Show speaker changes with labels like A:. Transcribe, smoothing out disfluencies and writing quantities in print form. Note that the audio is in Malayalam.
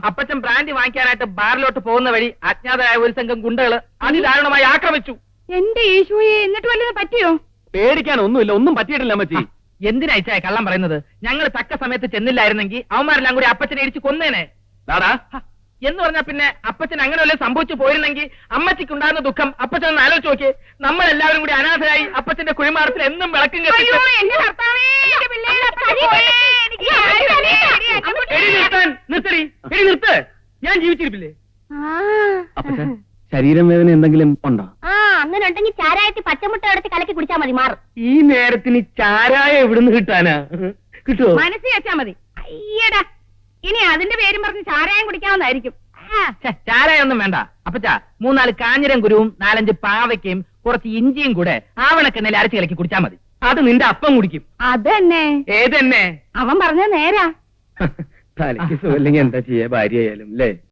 A: അപ്പച്ചൻ ബ്രാൻഡി വാങ്ങിക്കാനായിട്ട് ബാറിലോട്ട് പോകുന്ന വഴി അജ്ഞാതരായ ഒരു സംഘം ഗുണ്ടകള് അതിദാരുണമായി ആക്രമിച്ചു.
B: എന്റെ ഈശോയെ, എന്നിട്ട് വല്ലതും പറ്റിയോ?
C: പേടിക്കാൻ ഒന്നുമില്ല, ഒന്നും പറ്റിയിട്ടില്ല അമ്മച്ചി.
A: എന്തിനാ കള്ളം പറയുന്നത്? ഞങ്ങൾ തക്ക സമയത്ത് ചെന്നില്ലായിരുന്നെങ്കിൽ അവന്മാരെല്ലാം കൂടി അപ്പച്ചനെ ഇടിച്ച് കൊന്നേനെ.
C: ദാടാ,
A: എന്ന് പറഞ്ഞാ പിന്നെ അപ്പച്ചൻ അങ്ങനെ വല്ലതും സംഭവിച്ചു പോയിരുന്നെങ്കിൽ അമ്മച്ചിക്ക് ഉണ്ടാകുന്ന ദുഃഖം അപ്പച്ചൻ ഒന്ന് ആലോചിച്ച് നോക്കിയേ. നമ്മളെല്ലാവരും കൂടി അനാഥരായി അപ്പച്ചന്റെ കുഴിമാടത്തിൽ എന്നും വിളക്കും
B: അയ്യോ, എന്റെ കർത്താവേ, എന്റെ പിള്ളേരെ അപ്പച്ചൻ പോയേ. എനിക്ക്
A: എടി നിർത്താൻ, നിർത്തടി, എടി നിർത്ത്. ഞാൻ ജീവിച്ചിരിപ്പില്ലേ?
C: അപ്പച്ചൻ ശരീരം വേദന എന്തെങ്കിലും ഉണ്ടോ?
B: അങ്ങനെ ഉണ്ടെങ്കിൽ ചാരായത്തിൽ പച്ചമുട്ട എടുത്ത് കലക്കി കുടിച്ചാ മതി, മാറും.
C: ഈ നേരത്തിന് ചാരായ എവിടുന്ന് കിട്ടാനാ? കിട്ടുമോ?
B: മനസ്സിൽ വെച്ചാ മതി. അയ്യടാ, ഇനി അതിന്റെ പേരും പറഞ്ഞ് ചാരായം കുടിക്കാവുന്നതായിരിക്കും.
A: ചാരായൊന്നും വേണ്ട അപ്പച്ച. 3-4 കാഞ്ഞിരം കുരുവും 4-5 പാവയ്ക്കയും കുറച്ച് ഇഞ്ചിയും കൂടെ ആവണക്കെണ്ണയിൽ അരച്ച് കലക്കി കുടിച്ചാ മതി.
C: അത് നിന്റെ അപ്പം കുടിക്കും.
B: അതന്നെ
A: ഏതെന്നെ?
B: അവൻ പറഞ്ഞ നേരാ.
C: തലയ്ക്ക് സുഖമില്ലെങ്കിൽ എന്താ ചെയ്യാ, ഭാര്യയായാലും അല്ലേ?